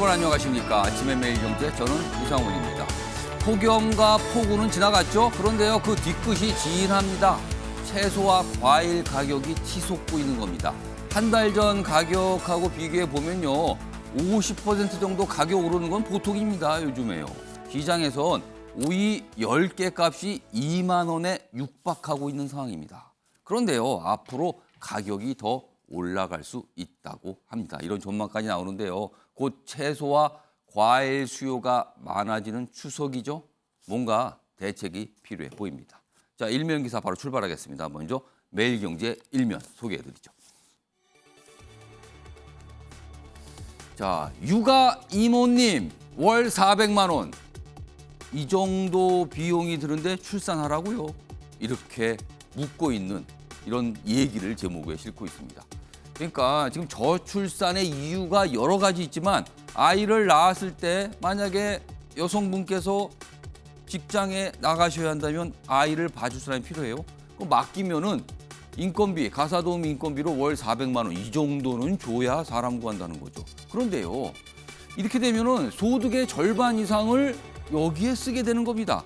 여러분 안녕하십니까. 아침의 매일경제 저는 이상훈입니다. 폭염과 폭우는 지나갔죠. 그런데요 그 뒤끝이 진합니다. 채소와 과일 가격이 치솟고 있는 겁니다. 한 달 전 가격하고 비교해 보면요 50% 정도 가격 오르는 건 보통입니다. 요즘에요. 시장에선 오이 10개 값이 2만 원에 육박하고 있는 상황입니다. 그런데요 앞으로 가격이 더 올라갈 수 있다고 합니다. 이런 전망까지 나오는데요. 곧 채소와 과일 수요가 많아지는 추석이죠. 뭔가 대책이 필요해 보입니다. 자, 일면 기사 바로 출발하겠습니다. 먼저 매일경제 일면 소개해드리죠. 자, 육아 이모님 월 400만 원. 이 정도 비용이 드는데 출산하라고요. 이렇게 묻고 있는 이런 얘기를 제목에 싣고 있습니다. 그러니까 지금 저출산의 이유가 여러 가지 있지만 아이를 낳았을 때 만약에 여성분께서 직장에 나가셔야 한다면 아이를 봐줄 사람이 필요해요. 그럼 맡기면은 인건비, 가사도우미 인건비로 월 400만 원 이 정도는 줘야 사람 구한다는 거죠. 그런데요. 이렇게 되면은 소득의 절반 이상을 여기에 쓰게 되는 겁니다.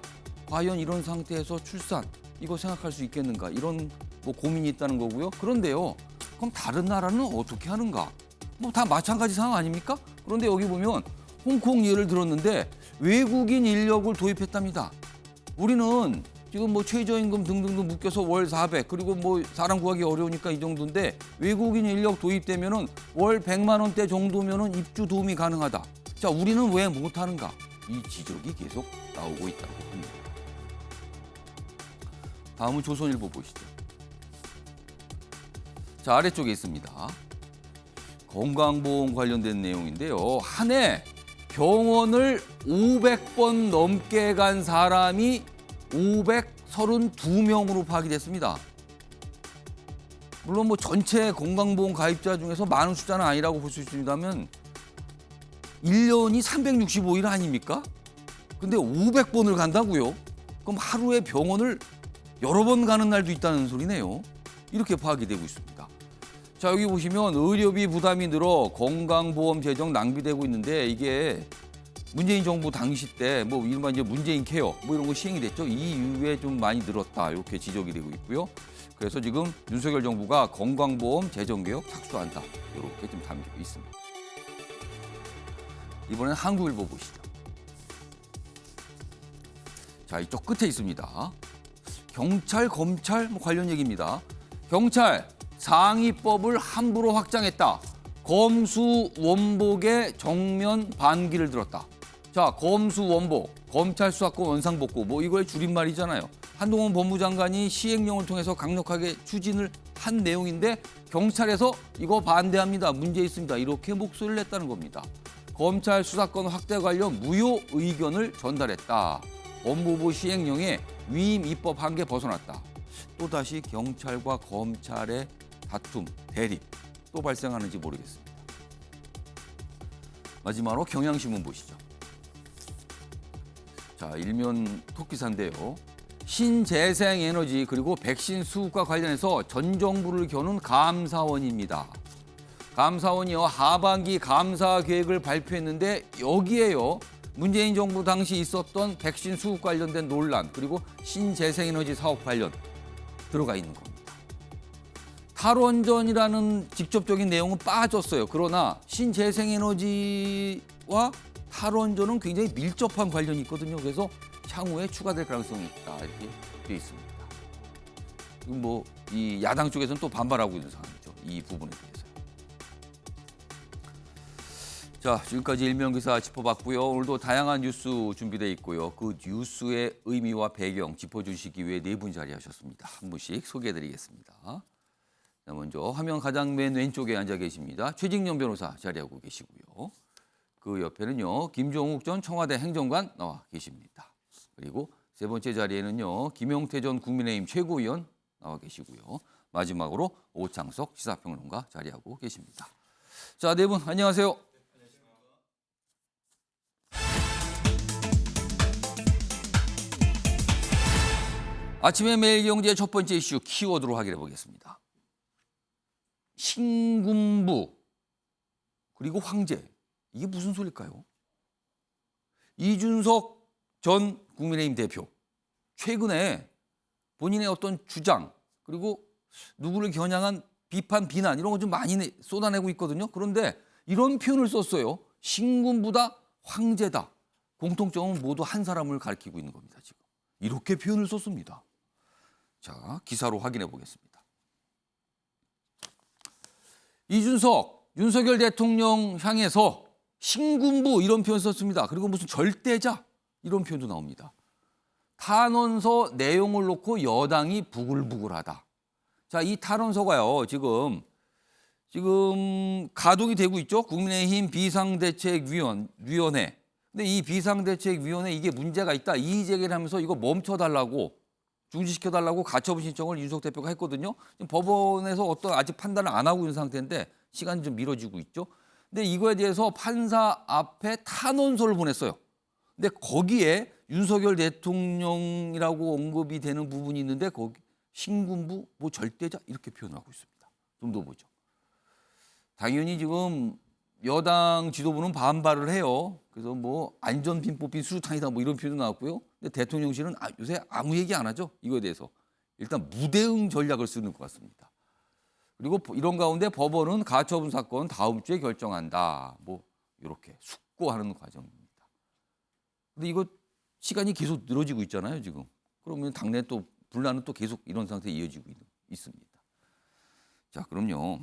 과연 이런 상태에서 출산 이거 생각할 수 있겠는가? 이런 뭐 고민이 있다는 거고요. 그런데요. 그럼 다른 나라는 어떻게 하는가? 뭐 다 마찬가지 상황 아닙니까? 그런데 여기 보면 홍콩 예를 들었는데 외국인 인력을 도입했답니다. 우리는 지금 뭐 최저임금 등등등 묶여서 월 400 그리고 뭐 사람 구하기 어려우니까 이 정도인데 외국인 인력 도입되면은 월 100만 원대 정도면은 입주 도움이 가능하다. 자, 우리는 왜 못하는가? 이 지적이 계속 나오고 있다고 합니다. 다음은 조선일보 보시죠. 자, 아래쪽에 있습니다. 건강보험 관련된 내용인데요. 한 해 병원을 500번 넘게 간 사람이 532명으로 파악이 됐습니다. 물론 뭐 전체 건강보험 가입자 중에서 많은 숫자는 아니라고 볼 수 있습니다만 1년이 365일 아닙니까? 근데 500번을 간다고요? 그럼 하루에 병원을 여러 번 가는 날도 있다는 소리네요. 이렇게 파악이 되고 있습니다. 자, 여기 보시면 의료비 부담이 늘어 건강보험 재정 낭비되고 있는데 이게 문재인 정부 당시 때 뭐 이른바 이제 문재인 케어 뭐 이런 거 시행이 됐죠. 이 이후에 좀 많이 늘었다 이렇게 지적이 되고 있고요. 그래서 지금 윤석열 정부가 건강보험 재정 개혁 착수한다 이렇게 좀 담겨 있습니다. 이번엔 한국일보 보시죠. 자, 이쪽 끝에 있습니다. 경찰, 검찰 뭐 관련 얘기입니다. 경찰 상위법을 함부로 확장했다. 검수 원복에 정면 반기를 들었다. 자, 검수 원복, 검찰 수사권 원상복구 뭐 이거의 줄임말이잖아요. 한동훈 법무장관이 시행령을 통해서 강력하게 추진을 한 내용인데 경찰에서 이거 반대합니다. 문제 있습니다. 이렇게 목소리를 냈다는 겁니다. 검찰 수사권 확대 관련 무효 의견을 전달했다. 법무부 시행령에 위임 입법 한계 벗어났다. 또다시 경찰과 검찰의 다툼, 대립 또 발생하는지 모르겠습니다. 마지막으로 경향신문 보시죠. 자, 일면 톱기사인데요. 신재생에너지 그리고 백신 수급과 관련해서 전 정부를 겨눈 감사원입니다. 감사원이요 하반기 감사 계획을 발표했는데 여기에요. 문재인 정부 당시 있었던 백신 수급 관련된 논란 그리고 신재생에너지 사업 관련 들어가 있는 겁니다. 탈원전이라는 직접적인 내용은 빠졌어요. 그러나 신재생에너지와 탈원전은 굉장히 밀접한 관련이 있거든요. 그래서 향후에 추가될 가능성이 있다 이렇게 되어 있습니다. 뭐 이 야당 쪽에서는 또 반발하고 있는 상황이죠. 이 부분에 대해서. 자, 지금까지 일면기사 짚어봤고요. 오늘도 다양한 뉴스 준비되어 있고요. 그 뉴스의 의미와 배경 짚어주시기 위해 네 분 자리하셨습니다. 한 분씩 소개해드리겠습니다. 자, 먼저 화면 가장 맨 왼쪽에 앉아 계십니다. 최직련 변호사 자리하고 계시고요. 그 옆에는요. 김종욱 전 청와대 행정관 나와 계십니다. 그리고 세 번째 자리에는요. 김용태 전 국민의힘 최고위원 나와 계시고요. 마지막으로 오창석 시사평론가 자리하고 계십니다. 자, 네 분 안녕하세요. 아침에 매일경제 첫 번째 이슈 키워드로 확인해 보겠습니다. 신군부 그리고 황제 이게 무슨 소리일까요? 이준석 전 국민의힘 대표 최근에 본인의 어떤 주장 그리고 누구를 겨냥한 비판, 비난 이런 거 좀 많이 쏟아내고 있거든요. 그런데 이런 표현을 썼어요. 신군부다, 황제다. 공통점은 모두 한 사람을 가리키고 있는 겁니다. 지금 이렇게 표현을 썼습니다. 자, 기사로 확인해 보겠습니다. 이준석, 윤석열 대통령 향해서 신군부 이런 표현 썼습니다. 그리고 무슨 절대자 이런 표현도 나옵니다. 탄원서 내용을 놓고 여당이 부글부글하다. 자, 이 탄원서가요. 지금 가동이 되고 있죠. 국민의힘 비상대책위원회. 근데 이 비상대책위원회 이게 문제가 있다. 이의 제기를 하면서 이거 멈춰달라고 중지시켜달라고 가처분 신청을 이준석 대표가 했거든요. 지금 법원에서 어떤 아직 판단을 안 하고 있는 상태인데 시간이 좀 미뤄지고 있죠. 근데 이거에 대해서 판사 앞에 탄원서를 보냈어요. 근데 거기에 윤석열 대통령이라고 언급이 되는 부분이 있는데 거기 신군부 뭐 절대자 이렇게 표현하고 있습니다. 좀 더 보죠. 당연히 지금 여당 지도부는 반발을 해요. 그래서 뭐 안전핀 뽑힌 수류탄이다 뭐 이런 표현도 나왔고요. 근데 대통령실은 요새 아무 얘기 안 하죠. 이거에 대해서. 일단 무대응 전략을 쓰는 것 같습니다. 그리고 이런 가운데 법원은 가처분 사건 다음 주에 결정한다. 뭐 이렇게 숙고하는 과정입니다. 근데 이거 시간이 계속 늘어지고 있잖아요, 지금. 그러면 당내 또 분란은 또 계속 이런 상태에 이어지고 있습니다. 자, 그럼요.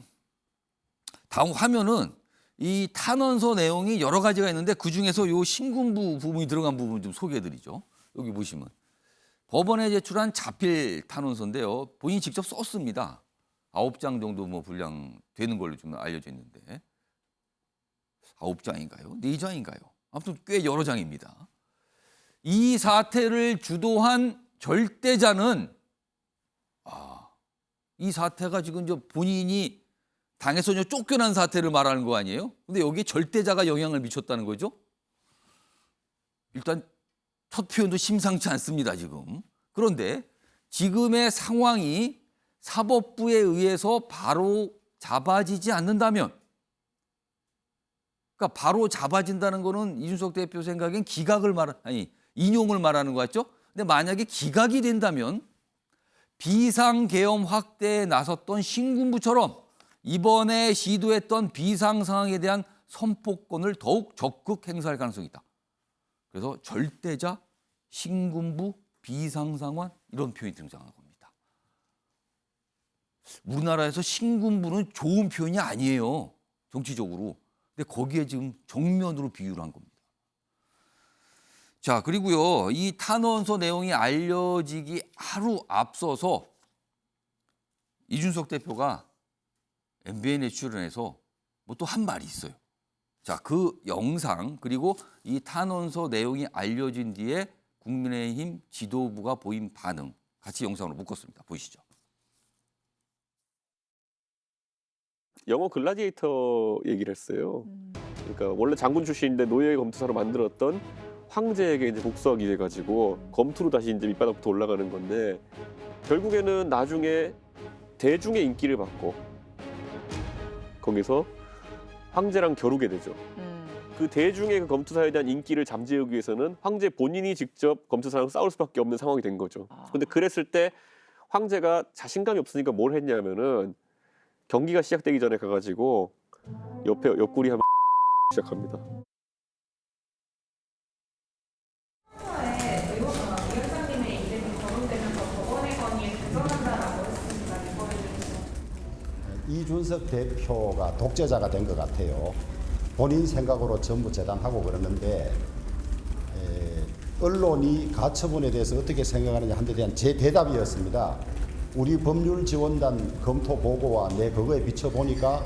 다음 화면은 이 탄원서 내용이 여러 가지가 있는데 그중에서 요 신군부 부분이 들어간 부분 좀 소개해드리죠. 여기 보시면 법원에 제출한 자필 탄원서인데요. 본인이 직접 썼습니다. 9장 정도 뭐 분량 되는 걸로 좀 알려져 있는데 9장인가요? 4장인가요? 아무튼 꽤 여러 장입니다. 이 사태를 주도한 절대자는 이 사태가 지금 본인이 당에서 쫓겨난 사태를 말하는 거 아니에요? 근데 여기에 절대자가 영향을 미쳤다는 거죠? 일단 첫 표현도 심상치 않습니다, 지금. 그런데 지금의 상황이 사법부에 의해서 바로 잡아지지 않는다면, 그러니까 바로 잡아진다는 거는 이준석 대표 생각엔 인용을 말하는 것 같죠? 근데 만약에 기각이 된다면 비상계엄 확대에 나섰던 신군부처럼 이번에 시도했던 비상 상황에 대한 선포권을 더욱 적극 행사할 가능성이 있다. 그래서 절대자, 신군부, 비상상황 이런 표현이 등장하는 겁니다. 우리나라에서 신군부는 좋은 표현이 아니에요. 정치적으로. 근데 거기에 지금 정면으로 비유를 한 겁니다. 자, 그리고요. 이 탄원서 내용이 알려지기 하루 앞서서 이준석 대표가 MBN에 출연해서 뭐 또 한 말이 있어요. 자, 그 영상 그리고 이 탄원서 내용이 알려진 뒤에 국민의힘 지도부가 보인 반응 같이 영상으로 묶었습니다. 보시죠. 영어 글라디에이터 얘기를 했어요. 그러니까 원래 장군 출신인데 노예 검투사로 만들었던 황제에게 이제 복수하기 위해 가지고 검투로 다시 이제 밑바닥부터 올라가는 건데 결국에는 나중에 대중의 인기를 받고 거기서 황제랑 겨루게 되죠. 그 대중의 그 검투사에 대한 인기를 잠재우기 위해서는 황제 본인이 직접 검투사랑 싸울 수밖에 없는 상황이 된 거죠. 근데 그랬을 때 황제가 자신감이 없으니까 뭘 했냐면은 경기가 시작되기 전에 가가지고 옆에 옆구리 하면 시작합니다. 이준석 대표가 독재자가 된 것 같아요. 본인 생각으로 전부 재단하고 그러는데 언론이 가처분에 대해서 어떻게 생각하느냐 한 데 대한 제 대답이었습니다. 우리 법률지원단 검토 보고와 내 그거에 비춰보니까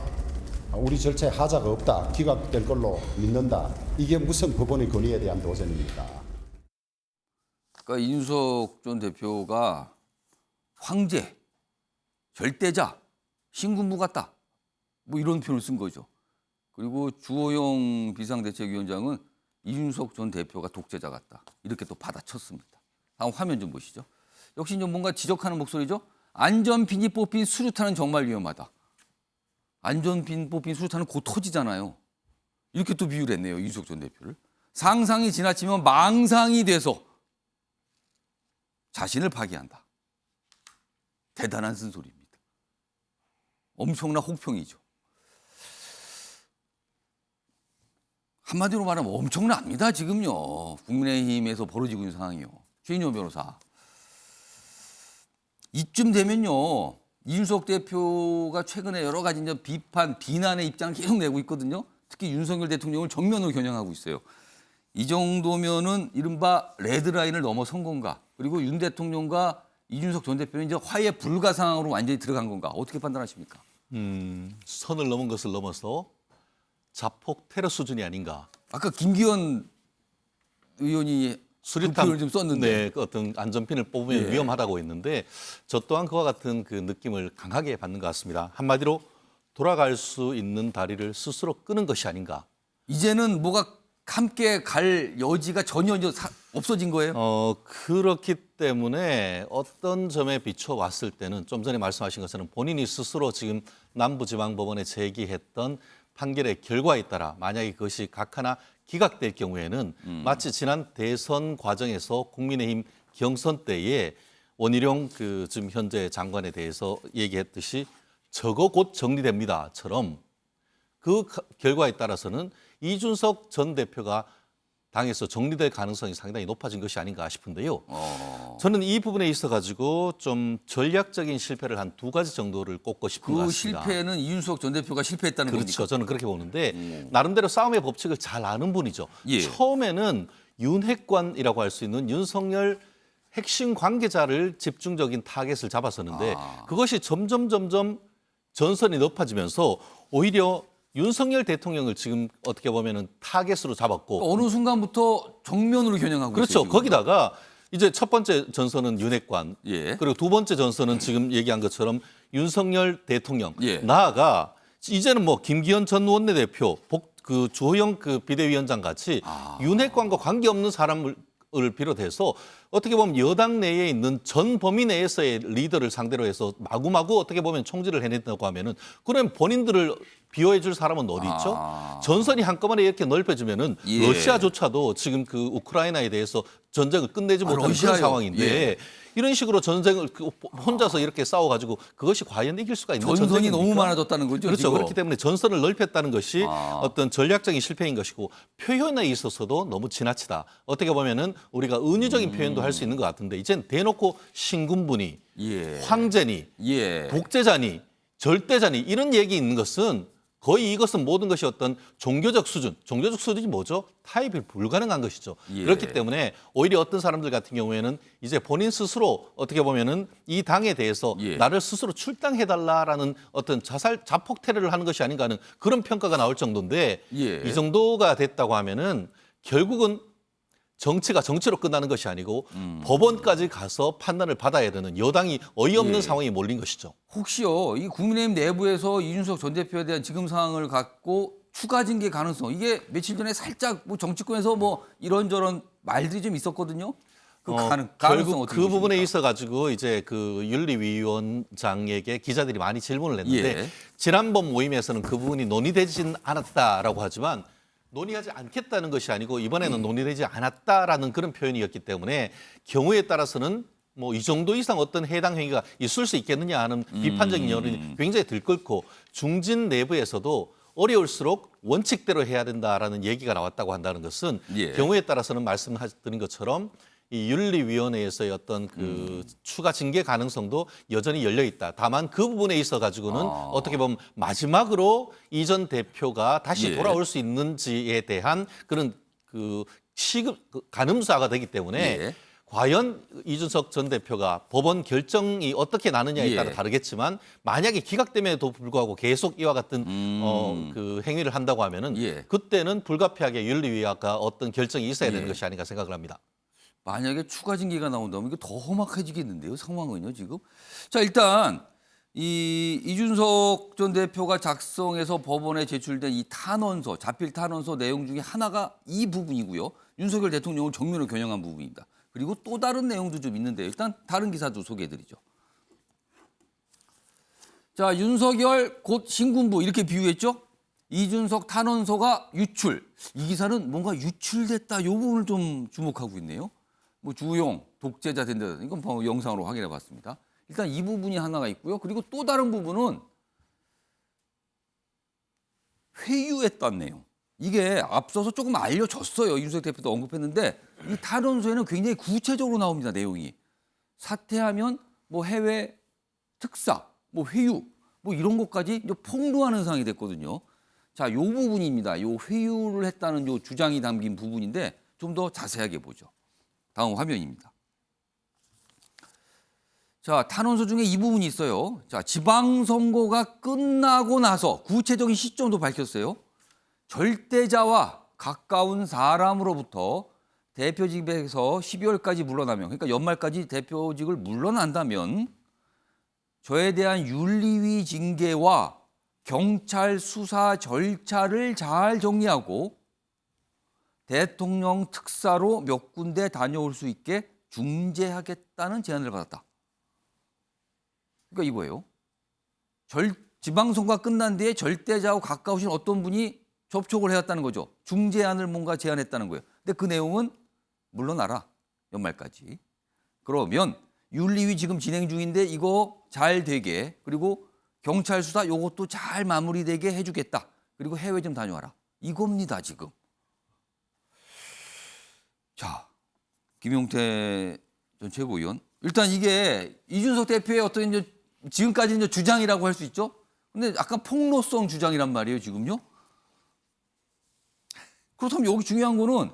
우리 절차에 하자가 없다. 기각될 걸로 믿는다. 이게 무슨 법원의 권위에 대한 도전입니까? 그러니까 이준석 전 대표가 황제, 절대자, 신군부 같다. 뭐 이런 표현을 쓴 거죠. 그리고 주호영 비상대책위원장은 이준석 전 대표가 독재자 같다. 이렇게 또 받아쳤습니다. 다음 화면 좀 보시죠. 역시 좀 뭔가 지적하는 목소리죠. 안전핀이 뽑힌 수류탄은 정말 위험하다. 안전핀 뽑힌 수류탄은 곧 터지잖아요. 이렇게 또 비유를 했네요. 이준석 전 대표를. 상상이 지나치면 망상이 돼서 자신을 파기한다. 대단한 쓴소리입니다. 엄청난 혹평이죠. 한마디로 말하면 엄청납니다. 지금요. 국민의힘에서 벌어지고 있는 상황이요. 최인호 변호사. 이쯤 되면요. 이준석 대표가 최근에 여러 가지 이제 비판, 비난의 입장을 계속 내고 있거든요. 특히 윤석열 대통령을 정면으로 겨냥하고 있어요. 이 정도면은 이른바 레드라인을 넘어선 건가? 그리고 윤 대통령과 이준석 전 대표는 이제 화해 불가 상황으로 완전히 들어간 건가? 어떻게 판단하십니까? 선을 넘은 것을 넘어서 자폭 테러 수준이 아닌가. 아까 김기현 의원이 수리탄을 좀 썼는데 네, 그 어떤 안전핀을 뽑으면 예. 위험하다고 했는데 저 또한 그와 같은 그 느낌을 강하게 받는 것 같습니다. 한마디로 돌아갈 수 있는 다리를 스스로 끄는 것이 아닌가. 이제는 뭐가 함께 갈 여지가 전혀 이제 없어진 거예요? 그렇기 때문에 어떤 점에 비춰왔을 때는 좀 전에 말씀하신 것처럼 본인이 스스로 지금 남부지방법원에 제기했던 판결의 결과에 따라 만약에 그것이 각 하나 기각될 경우에는 마치 지난 대선 과정에서 국민의힘 경선 때에 원희룡 그 지금 현재 장관에 대해서 얘기했듯이 저거 곧 정리됩니다처럼 그 결과에 따라서는 이준석 전 대표가 당에서 정리될 가능성이 상당히 높아진 것이 아닌가 싶은데요. 저는 이 부분에 있어 가지고 좀 전략적인 실패를 한 두 가지 정도를 꼽고 싶은 것 그 같습니다. 실패는 이준석 전 대표가 실패했다는 그렇죠. 겁니까? 저는 그렇게 보는데 나름대로 싸움의 법칙을 잘 아는 분이죠. 예. 처음에는 윤핵관이라고 할 수 있는 윤석열 핵심 관계자를 집중적인 타겟을 잡았었는데 그것이 점점 전선이 높아지면서 오히려 윤석열 대통령을 지금 어떻게 보면은 타겟으로 잡았고 어느 순간부터 정면으로 겨냥하고 그렇죠. 있어요. 지금. 거기다가 이제 첫 번째 전선은 윤핵관 예. 그리고 두 번째 전선은 지금 얘기한 것처럼 윤석열 대통령 예. 나아가 이제는 뭐 김기현 전 원내대표 그 조영 그 비대위원장 같이 윤핵관과 관계없는 사람을 비롯해서 어떻게 보면 여당 내에 있는 전 범위 내에서의 리더를 상대로 해서 마구마구 어떻게 보면 총질을 해냈다고 하면은 그러면 본인들을 비호해 줄 사람은 어디 있죠? 전선이 한꺼번에 이렇게 넓혀지면은 예. 러시아조차도 지금 그 우크라이나에 대해서 전쟁을 끝내지 못하는 러시아요? 그런 상황인데 예. 이런 식으로 전쟁을 혼자서 이렇게 싸워가지고 그것이 과연 이길 수가 있는 전선이 전쟁입니까? 너무 많아졌다는 거죠. 그렇죠. 지금. 그렇기 때문에 전선을 넓혔다는 것이 어떤 전략적인 실패인 것이고 표현에 있어서도 너무 지나치다. 어떻게 보면은 우리가 은유적인 표현도 할 수 있는 것 같은데 이젠 대놓고 신군분이 예. 황제니 예. 독재자니 절대자니 이런 얘기 있는 것은 거의 이것은 모든 것이 어떤 종교적 수준이 뭐죠? 타협이 불가능한 것이죠. 예. 그렇기 때문에 오히려 어떤 사람들 같은 경우에는 이제 본인 스스로 어떻게 보면은 이 당에 대해서 예. 나를 스스로 출당해달라라는 어떤 자폭 테러를 하는 것이 아닌가 하는 그런 평가가 나올 정도인데 예. 이 정도가 됐다고 하면은 결국은 정치가 정치로 끝나는 것이 아니고 법원까지 가서 판단을 받아야 되는 여당이 어이없는 예. 상황이 몰린 것이죠. 혹시요 이 국민의힘 내부에서 이준석 전 대표에 대한 지금 상황을 갖고 추가 징계 가능성 이게 며칠 전에 살짝 뭐 정치권에서 뭐 이런저런 말들이 좀 있었거든요. 그 가능성 결국 어떻게 그 부분에 보십니까? 있어 가지고 이제 그 윤리위원장에게 기자들이 많이 질문을 했는데 예. 지난번 모임에서는 그 부분이 논의되진 않았다라고 하지만 논의하지 않겠다는 것이 아니고 이번에는 논의되지 않았다라는 그런 표현이었기 때문에 경우에 따라서는 뭐 이 정도 이상 어떤 해당 행위가 있을 수 있겠느냐 하는 비판적인 여론이 굉장히 들끓고 중진 내부에서도 어려울수록 원칙대로 해야 된다라는 얘기가 나왔다고 한다는 것은 예. 경우에 따라서는 말씀드린 것처럼 이 윤리위원회에서의 어떤 그 추가 징계 가능성도 여전히 열려 있다. 다만 그 부분에 있어 가지고는 어떻게 보면 마지막으로 이 전 대표가 다시 예. 돌아올 수 있는지에 대한 그런 그 시급 가늠사가 되기 때문에 예. 과연 이준석 전 대표가 법원 결정이 어떻게 나느냐에 따라 예. 다르겠지만 만약에 기각됨에도 불구하고 계속 이와 같은 그 행위를 한다고 하면은 예. 그때는 불가피하게 윤리위가 어떤 결정이 있어야 되는 예. 것이 아닌가 생각을 합니다. 만약에 추가 징계가 나온다면 이게 더 험악해지겠는데요, 상황은요, 지금. 자, 일단 이 이준석 전 대표가 작성해서 법원에 제출된 이 탄원서, 자필 탄원서 내용 중에 하나가 이 부분이고요. 윤석열 대통령을 정면으로 겨냥한 부분입니다. 그리고 또 다른 내용도 좀 있는데 일단 다른 기사도 소개해드리죠. 자, 윤석열 곧 신군부 이렇게 비유했죠? 이준석 탄원서가 유출. 이 기사는 뭔가 유출됐다. 이 부분을 좀 주목하고 있네요. 뭐 주용, 독재자 된다. 이건 바로 영상으로 확인해 봤습니다. 일단 이 부분이 하나가 있고요. 그리고 또 다른 부분은 회유했다는 내용. 이게 앞서서 조금 알려졌어요. 이준석 대표도 언급했는데 이 탄원서에는 굉장히 구체적으로 나옵니다. 내용이. 사퇴하면 뭐 해외 특사, 뭐 회유, 뭐 이런 것까지 이제 폭로하는 상황이 됐거든요. 자, 요 부분입니다. 요 회유를 했다는 요 주장이 담긴 부분인데 좀 더 자세하게 보죠. 다음 화면입니다. 자, 탄원서 중에 이 부분이 있어요. 자, 지방선거가 끝나고 나서 구체적인 시점도 밝혔어요. 절대자와 가까운 사람으로부터 대표직에서 12월까지 물러나면, 그러니까 연말까지 대표직을 물러난다면 저에 대한 윤리위 징계와 경찰 수사 절차를 잘 정리하고 대통령 특사로 몇 군데 다녀올 수 있게 중재하겠다는 제안을 받았다. 그러니까 이거예요. 지방선거가 끝난 뒤에 절대자와 가까우신 어떤 분이 접촉을 해왔다는 거죠. 중재안을 뭔가 제안했다는 거예요. 근데 그 내용은 물러나라. 연말까지. 그러면 윤리위 지금 진행 중인데 이거 잘 되게, 그리고 경찰 수사 요것도 잘 마무리되게 해주겠다. 그리고 해외 좀 다녀와라. 이겁니다, 지금. 자, 김용태 전 최고위원. 일단 이게 이준석 대표의 어떤 이제 지금까지 이제 주장이라고 할 수 있죠. 근데 약간 폭로성 주장이란 말이에요, 지금요. 그렇다면 여기 중요한 거는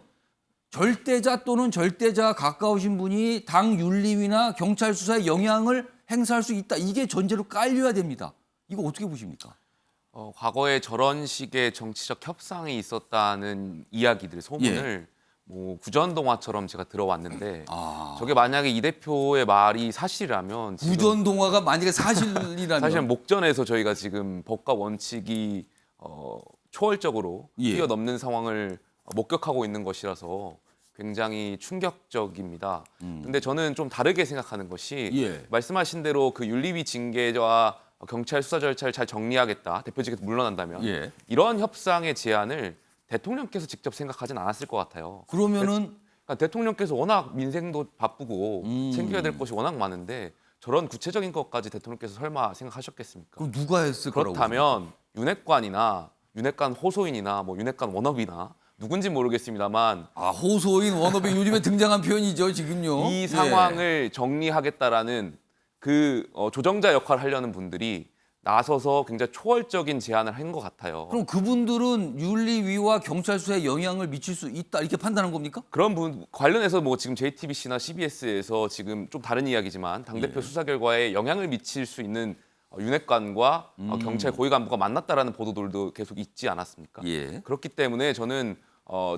절대자 또는 절대자 가까우신 분이 당 윤리위나 경찰 수사에 영향을 행사할 수 있다. 이게 전제로 깔려야 됩니다. 이거 어떻게 보십니까? 과거에 저런 식의 정치적 협상이 있었다는 이야기들, 소문을 뭐 구전동화처럼 제가 들어왔는데 저게 만약에 이 대표의 말이 사실이라면 지금 구전동화가 만약에 사실이라면 사실은 목전에서 저희가 지금 법과 원칙이 초월적으로 뛰어넘는 상황을 목격하고 있는 것이라서 굉장히 충격적입니다. 근데 저는 좀 다르게 생각하는 것이 말씀하신 대로 그 윤리위 징계와 경찰 수사 절차를 잘 정리하겠다. 대표직에서 물러난다면 이러한 협상의 제안을 대통령께서 직접 생각하진 않았을 것 같아요. 그러면은 그러니까 대통령께서 워낙 민생도 바쁘고 챙겨야 될 것이 워낙 많은데 저런 구체적인 것까지 대통령께서 설마 생각하셨겠습니까? 그럼 누가 했을 거라고? 그렇다면 윤핵관 호소인이나 뭐 윤핵관 워너비나 누군지 모르겠습니다만 호소인 워너비 요즘에 등장한 표현이죠, 지금요. 이 상황을 정리하겠다라는 그 조정자 역할을 하려는 분들이 나서서 굉장히 초월적인 제안을 한 것 같아요. 그럼 그분들은 윤리위와 경찰 수사에 영향을 미칠 수 있다 이렇게 판단한 겁니까? 그런 분 관련해서 뭐 지금 JTBC나 CBS에서 지금 좀 다른 이야기지만 당대표 수사 결과에 영향을 미칠 수 있는 윤핵관과 경찰 고위 간부가 만났다라는 보도들도 계속 있지 않았습니까? 그렇기 때문에 저는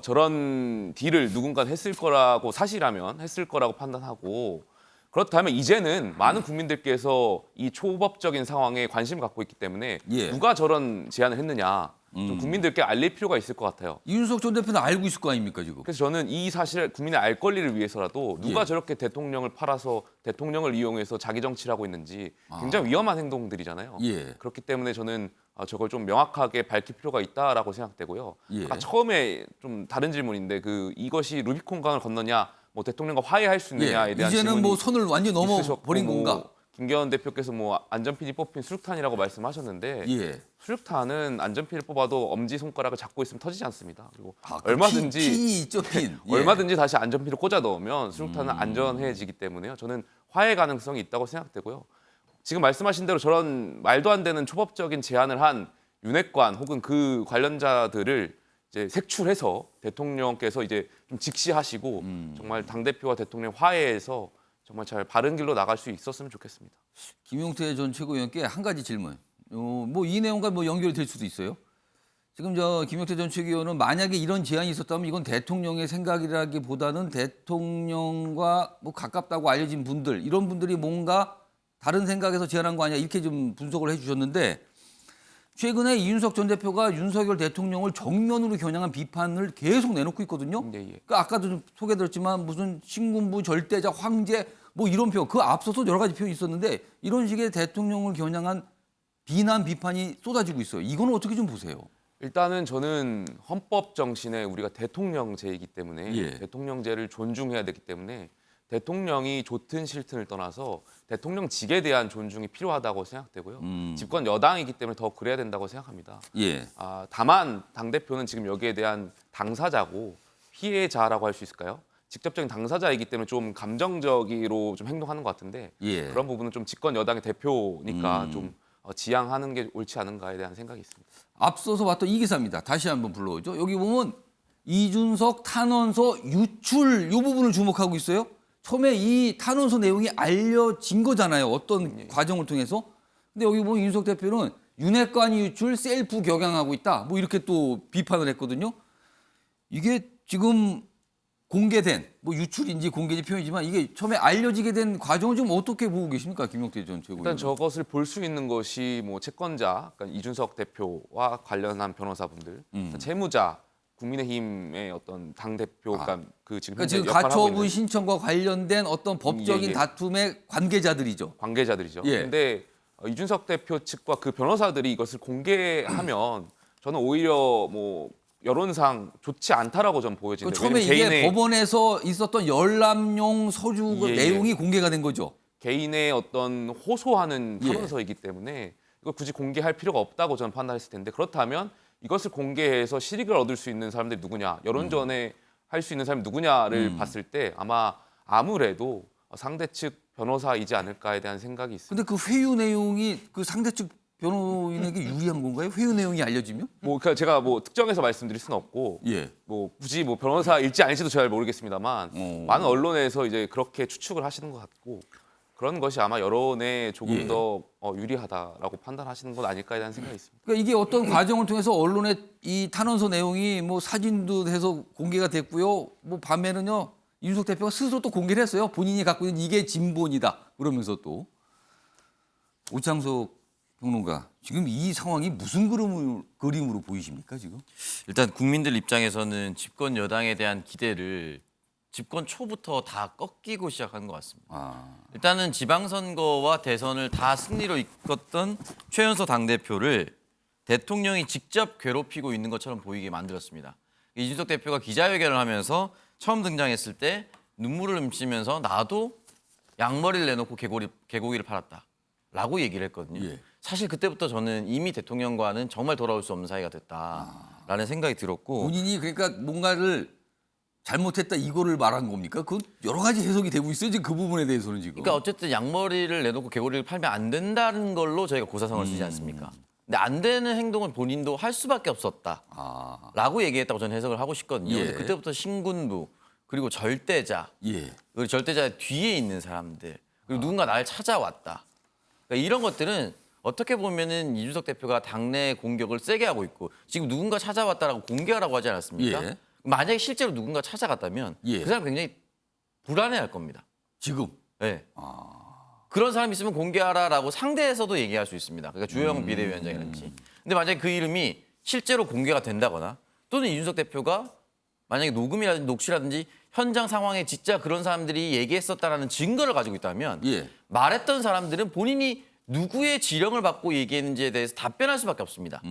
저런 딜을 누군가 했을 거라고 사실이라면 했을 거라고 판단하고 그렇다면 이제는 많은 국민들께서 이 초법적인 상황에 관심을 갖고 있기 때문에 누가 저런 제안을 했느냐 좀 국민들께 알릴 필요가 있을 것 같아요. 이준석 전 대표는 알고 있을 거 아닙니까 지금? 그래서 저는 이 사실을 국민의 알 권리를 위해서라도 누가 저렇게 대통령을 팔아서 대통령을 이용해서 자기 정치를 하고 있는지 굉장히 위험한 행동들이잖아요. 그렇기 때문에 저는 저걸 좀 명확하게 밝힐 필요가 있다라고 생각되고요. 아까 처음에 좀 다른 질문인데 이것이 루비콘강을 건너냐 뭐 대통령과 화해할 수 있느냐에 대한 이제는 질문이 뭐 선을 완전 넘어 버린 건가? 김기현 대표께서 뭐 안전핀이 뽑힌 수륙탄이라고 말씀하셨는데 수륙탄은 안전핀을 뽑아도 엄지 손가락을 잡고 있으면 터지지 않습니다. 그리고 얼마든지 핀이 있죠, 핀. 얼마든지 다시 안전핀을 꽂아 넣으면 수륙탄은 안전해지기 때문에요. 저는 화해 가능성이 있다고 생각되고요. 지금 말씀하신 대로 저런 말도 안 되는 초법적인 제안을 한 윤핵관 혹은 그 관련자들을 이제 색출해서 대통령께서 이제 좀 직시하시고 정말 당 대표와 대통령 화해해서 정말 잘 바른 길로 나갈 수 있었으면 좋겠습니다. 김용태 전 최고위원께 한 가지 질문. 뭐 이 내용과 뭐 연결이 될 수도 있어요. 지금 김용태 전 최고위원은 만약에 이런 제안이 있었다면 이건 대통령의 생각이라기보다는 대통령과 뭐 가깝다고 알려진 분들 이런 분들이 뭔가 다른 생각에서 제안한 거 아니야 이렇게 좀 분석을 해주셨는데 최근에 이준석 전 대표가 윤석열 대통령을 정면으로 겨냥한 비판을 계속 내놓고 있거든요. 그러니까 아까도 좀 소개드렸지만 무슨 신군부 절대자 황제 뭐 이런 표현 그 앞서서 여러 가지 표현이 있었는데 이런 식의 대통령을 겨냥한 비난 비판이 쏟아지고 있어요. 이거는 어떻게 좀 보세요? 일단은 저는 헌법 정신에 우리가 대통령제이기 때문에 예. 대통령제를 존중해야 되기 때문에 대통령이 좋든 싫든을 떠나서 대통령직에 대한 존중이 필요하다고 생각되고요. 집권 여당이기 때문에 더 그래야 된다고 생각합니다. 예. 다만 당대표는 지금 여기에 대한 당사자고 피해자라고 할 수 있을까요? 직접적인 당사자이기 때문에 좀 감정적으로 좀 행동하는 것 같은데 예. 그런 부분은 좀 집권 여당의 대표니까 좀 지양하는 게 옳지 않은가에 대한 생각이 있습니다. 앞서서 봤던 이 기사입니다. 다시 한번 불러오죠. 여기 보면 이준석 탄원서 유출 이 부분을 주목하고 있어요. 처음에 이 탄원서 내용이 알려진 거잖아요. 어떤 과정을 통해서. 근데 여기 보면 이준석 대표는 윤핵관 유출 셀프 격양하고 있다. 뭐 이렇게 또 비판을 했거든요. 이게 지금 공개된 뭐 유출인지 공개인지 표현이지만 이게 처음에 알려지게 된 과정을 좀 어떻게 보고 계십니까, 김용태 전 최고위원? 일단 저것을 볼 수 있는 것이 뭐 채권자, 그러니까 이준석 대표와 관련한 변호사분들, 채무자, 국민의힘의 어떤 당 대표, 그러니까 그 지금 그러니까 현재 지금 역할을 하고 가처분 있는 신청과 관련된 어떤 법적인 예. 다툼의 관계자들이죠. 관계자들이죠. 예. 근데 이준석 대표 측과 그 변호사들이 이것을 공개하면 저는 오히려 뭐 여론상 좋지 않다라고 전 보여지는데 처음에 이게 개인의 법원에서 있었던 열람용 서류 그 예, 예. 내용이 공개가 된 거죠. 개인의 어떤 호소하는 예. 탄원서이기 때문에 이걸 굳이 공개할 필요가 없다고 저는 판단했을 텐데 그렇다면 이것을 공개해서 실익을 얻을 수 있는 사람들이 누구냐, 여론전에 할 수 있는 사람이 누구냐를 봤을 때 아마 아무래도 상대 측 변호사이지 않을까에 대한 생각이 있습니다. 근데 그 회유 내용이 그 상대 측 변호인에게 유리한 건가요? 회유 내용이 알려지면? 뭐 그러니까 제가 뭐 특정해서 말씀드릴 수는 없고 예. 뭐 굳이 뭐 변호사일지 아닐지도 잘 모르겠습니다만 많은 언론에서 이제 그렇게 추측을 하시는 것 같고 그런 것이 아마 여론에 조금 예. 더 유리하다라고 판단하시는 건 아닐까에 대한 생각이 있습니다. 그러니까 이게 어떤 과정을 통해서 언론에 이 탄원서 내용이 뭐 사진도 해서 공개가 됐고요. 뭐 밤에는요 이준석 대표가 스스로 또 공개를 했어요. 본인이 갖고 있는 이게 진본이다 그러면서 또 오창석 평론가 지금 이 상황이 무슨 그림으로 보이십니까 지금? 일단 국민들 입장에서는 집권 여당에 대한 기대를 집권 초부터 다 꺾이고 시작한 것 같습니다. 일단은 지방선거와 대선을 다 승리로 이끌었던 최연소 당대표를 대통령이 직접 괴롭히고 있는 것처럼 보이게 만들었습니다. 이준석 대표가 기자회견을 하면서 처음 등장했을 때 눈물을 훔치면서 나도 양머리를 내놓고 개고기를 팔았다라고 얘기를 했거든요. 예. 사실 그때부터 저는 이미 대통령과는 정말 돌아올 수 없는 사이가 됐다라는 생각이 들었고 본인이 그러니까 뭔가를 잘못했다 이거를 말한 겁니까? 그건 여러 가지 해석이 되고 있어요. 지금 그 부분에 대해서는 지금. 그러니까 어쨌든 양머리를 내놓고 개고리를 팔면 안 된다는 걸로 저희가 고사성을 쓰지 않습니까? 근데 안 되는 행동을 본인도 할 수밖에 없었다라고 얘기했다고 저는 해석을 하고 싶거든요. 예. 근데 그때부터 신군부 그리고 절대자 예. 그리고 절대자 뒤에 있는 사람들 그리고 누군가 날 찾아왔다. 그러니까 이런 것들은 어떻게 보면은 이준석 대표가 당내 공격을 세게 하고 있고 지금 누군가 찾아왔다라고 공개하라고 하지 않았습니까? 예. 만약에 실제로 누군가 찾아갔다면 예. 그 사람 굉장히 불안해할 겁니다. 지금. 네. 그런 사람 있으면 공개하라라고 상대에서도 얘기할 수 있습니다. 그러니까 주호영 비대위원장이라든지. 근데 만약에 그 이름이 실제로 공개가 된다거나 또는 이준석 대표가 만약에 녹음이라든지 녹취라든지 현장 상황에 진짜 그런 사람들이 얘기했었다라는 증거를 가지고 있다면 예. 말했던 사람들은 본인이 누구의 지령을 받고 얘기했는지에 대해서 답변할 수밖에 없습니다.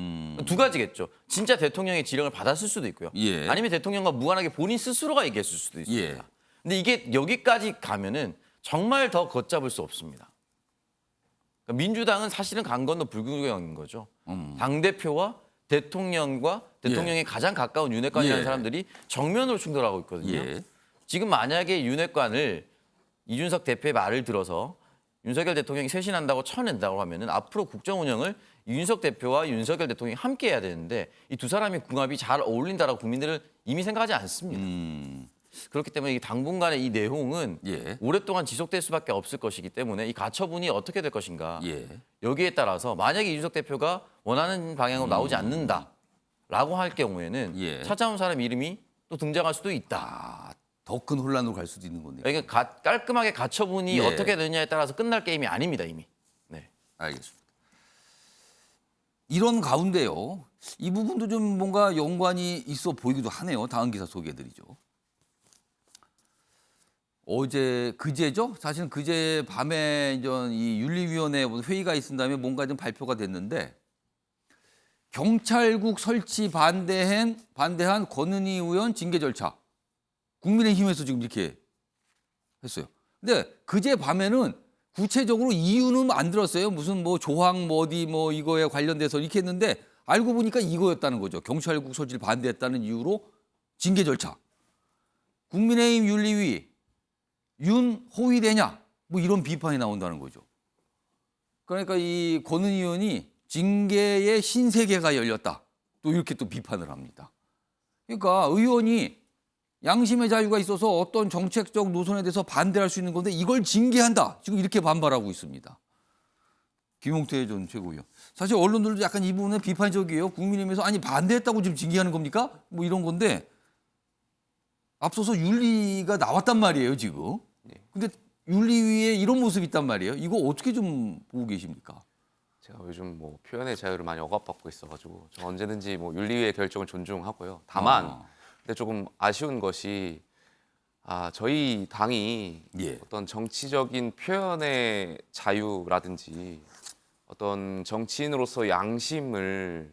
두 가지겠죠. 진짜 대통령의 지령을 받았을 수도 있고요. 예. 아니면 대통령과 무관하게 본인 스스로가 얘기했을 수도 있습니다. 예. 근데 이게 여기까지 가면은 정말 더 걷잡을 수 없습니다. 그러니까 민주당은 사실은 강 건너 불구경인 거죠. 당대표와 대통령과 대통령에 가장 가까운 윤핵관이라는 예. 사람들이 정면으로 충돌하고 있거든요. 예. 지금 만약에 윤핵관을 이준석 대표의 말을 들어서 윤석열 대통령이 쇄신한다고 쳐낸다고 하면은 앞으로 국정 운영을 이준석 대표와 윤석열 대통령이 함께 해야 되는데 이 두 사람의 궁합이 잘 어울린다라고 국민들은 이미 생각하지 않습니다. 그렇기 때문에 이 당분간의 이 내용은 예. 오랫동안 지속될 수밖에 없을 것이기 때문에 이 가처분이 어떻게 될 것인가 예. 여기에 따라서 만약에 이준석 대표가 원하는 방향으로 나오지 않는다라고 할 경우에는 예. 찾아온 사람 이름이 또 등장할 수도 있다. 더 큰 혼란으로 갈 수도 있는 거네요. 그러니까 깔끔하게 가처분이 예. 어떻게 되느냐에 따라서 끝날 게임이 아닙니다 이미. 네. 알겠습니다. 이런 가운데요. 이 부분도 좀 뭔가 연관이 있어 보이기도 하네요. 다음 기사 소개해드리죠. 그제죠? 사실은 그제 밤에 이 윤리위원회 회의가 있은 다음에 뭔가 좀 발표가 됐는데 경찰국 설치 반대한 권은희 의원 징계 절차. 국민의힘에서 지금 이렇게 했어요. 근데 그제 밤에는 구체적으로 이유는 안 들었어요. 무슨 뭐 조항 뭐 어디 뭐 이거에 관련돼서 이렇게 했는데 알고 보니까 이거였다는 거죠. 경찰국 설치를 반대했다는 이유로 징계 절차. 국민의힘 윤리위 윤호위되냐 뭐 이런 비판이 나온다는 거죠. 그러니까 이 권은희 의원이 징계의 신세계가 열렸다. 또 이렇게 또 비판을 합니다. 그러니까 의원이 양심의 자유가 있어서 어떤 정책적 노선에 대해서 반대할 수 있는 건데 이걸 징계한다. 지금 이렇게 반발하고 있습니다. 김용태 전 최고위원. 사실 언론들도 약간 이 부분에 비판적이에요. 국민의힘에서 아니 반대했다고 지금 징계하는 겁니까? 뭐 이런 건데 앞서서 윤리가 나왔단 말이에요, 지금. 근데 윤리위에 이런 모습이 있단 말이에요. 이거 어떻게 좀 보고 계십니까? 제가 요즘 뭐 표현의 자유를 많이 억압받고 있어가지고 저 언제든지 뭐 윤리위의 결정을 존중하고요. 다만 근데 조금 아쉬운 것이 저희 당이 예. 어떤 정치적인 표현의 자유라든지 어떤 정치인으로서 양심을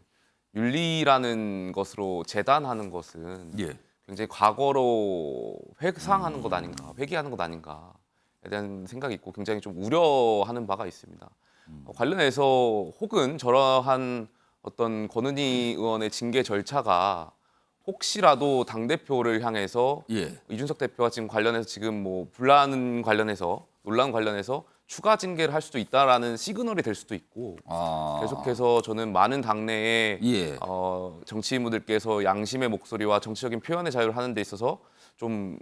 윤리라는 것으로 재단하는 것은 예. 굉장히 과거로 회상하는 것 아닌가, 회귀하는 것 아닌가에 대한 생각이 있고 굉장히 좀 우려하는 바가 있습니다. 관련해서 혹은 저러한 어떤 권은희 의원의 징계 절차가 혹시라도 당대표를 향해서 예. 이준석 대표가 지금 관련해서 지금 뭐 논란 관련해서 추가 징계를 할 수도 있다라는 시그널이 될 수도 있고 계속해서 저는 많은 당내에 예. 정치인분들께서 양심의 목소리와 정치적인 표현의 자유를 하는 데 있어서 좀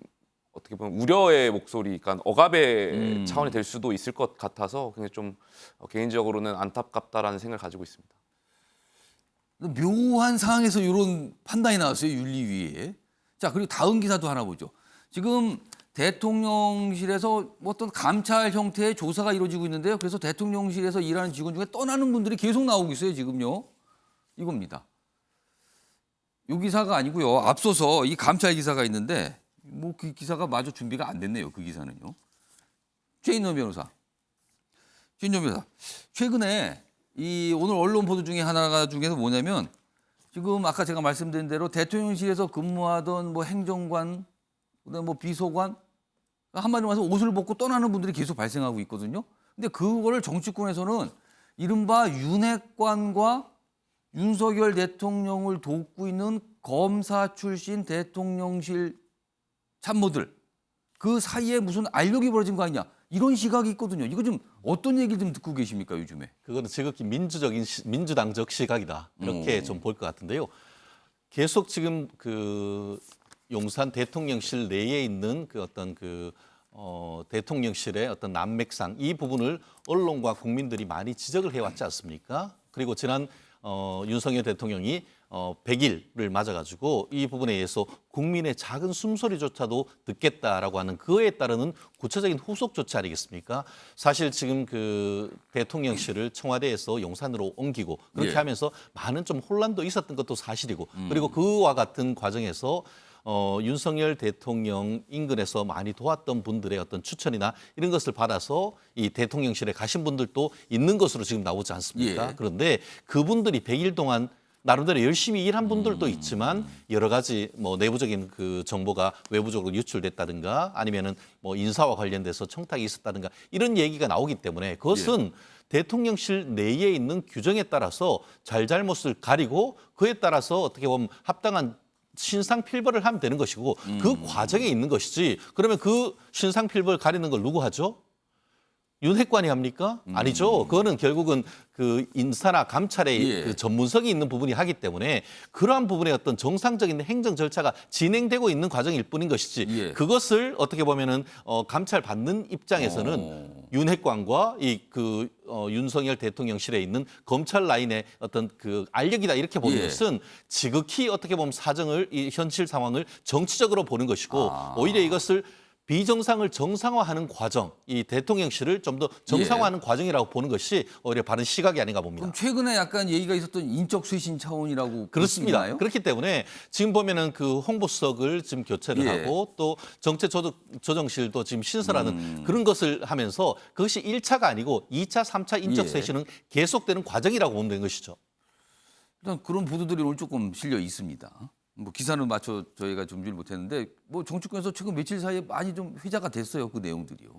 어떻게 보면 우려의 목소리, 그러니까 억압의 차원이 될 수도 있을 것 같아서 굉장히 좀 개인적으로는 안타깝다라는 생각을 가지고 있습니다. 묘한 상황에서 이런 판단이 나왔어요, 윤리위에. 자, 그리고 다음 기사도 하나 보죠. 지금 대통령실에서 어떤 감찰 형태의 조사가 이루어지고 있는데요. 그래서 대통령실에서 일하는 직원 중에 떠나는 분들이 계속 나오고 있어요, 지금요. 이겁니다. 이 기사가 아니고요. 앞서서 이 감찰 기사가 있는데 뭐 그 기사가 마저 준비가 안 됐네요, 그 기사는요. 최인원 변호사. 최근에 이 오늘 언론 보도 중에 하나가 중에서 뭐냐면 지금 아까 제가 말씀드린 대로 대통령실에서 근무하던 뭐 행정관, 그다음 뭐 비서관 한마디로 말해서 옷을 벗고 떠나는 분들이 계속 발생하고 있거든요. 근데 그거를 정치권에서는 이른바 윤핵관과 윤석열 대통령을 돕고 있는 검사 출신 대통령실 참모들 그 사이에 무슨 알력이 벌어진 거 아니냐 이런 시각이 있거든요. 이거 좀 어떤 얘기를 좀 듣고 계십니까 요즘에? 그거는 지극히 민주당적 시각이다 이렇게 좀 볼 것 같은데요. 계속 지금 그 용산 대통령실 내에 있는 그 어떤 대통령실의 어떤 난맥상 이 부분을 언론과 국민들이 많이 지적을 해왔지 않습니까? 그리고 지난 윤석열 대통령이 100일을 맞아가지고 이 부분에 의해서 국민의 작은 숨소리조차도 듣겠다라고 하는 그에 따르는 구체적인 후속 조치 아니겠습니까? 사실 지금 그 대통령실을 청와대에서 용산으로 옮기고 그렇게 예. 하면서 많은 좀 혼란도 있었던 것도 사실이고 그리고 그와 같은 과정에서 윤석열 대통령 인근에서 많이 도왔던 분들의 어떤 추천이나 이런 것을 받아서 이 대통령실에 가신 분들도 있는 것으로 지금 나오지 않습니까? 예. 그런데 그분들이 100일 동안 나름대로 열심히 일한 분들도 있지만 여러 가지 뭐 내부적인 그 정보가 외부적으로 유출됐다든가 아니면은 뭐 인사와 관련돼서 청탁이 있었다든가 이런 얘기가 나오기 때문에 그것은 대통령실 내에 있는 규정에 따라서 잘잘못을 가리고 그에 따라서 어떻게 보면 합당한 신상필벌을 하면 되는 것이고 그 과정에 있는 것이지 그러면 그 신상필벌 가리는 걸 누구 하죠? 윤핵관이 합니까? 아니죠. 그거는 결국은 그 인사나 감찰의 예. 그 전문성이 있는 부분이 하기 때문에 그러한 부분의 어떤 정상적인 행정 절차가 진행되고 있는 과정일 뿐인 것이지 예. 그것을 어떻게 보면은 감찰 받는 입장에서는 윤핵관과 윤석열 대통령실에 있는 검찰 라인의 어떤 그 알력이다 이렇게 보는 예. 것은 지극히 어떻게 보면 사정을 이 현실 상황을 정치적으로 보는 것이고 오히려 이것을 비정상을 정상화하는 과정, 이 대통령실을 좀 더 정상화하는 과정이라고 보는 것이 오히려 바른 시각이 아닌가 봅니다. 그럼 최근에 약간 얘기가 있었던 인적 쇄신 차원이라고 그렇습니다. 보시나요? 그렇기 때문에 지금 보면은 그 홍보수석을 지금 교체를 예. 하고 또 정책조정실도 지금 신설하는 그런 것을 하면서 그것이 1차가 아니고 2차, 3차 인적 예. 쇄신은 계속되는 과정이라고 보면 되는 것이죠. 일단 그런 보도들이 오늘 조금 실려 있습니다. 뭐 기사는 맞춰 저희가 준비를 못했는데 뭐 정치권에서 최근 며칠 사이에 많이 좀 회자가 됐어요. 그 내용들이요.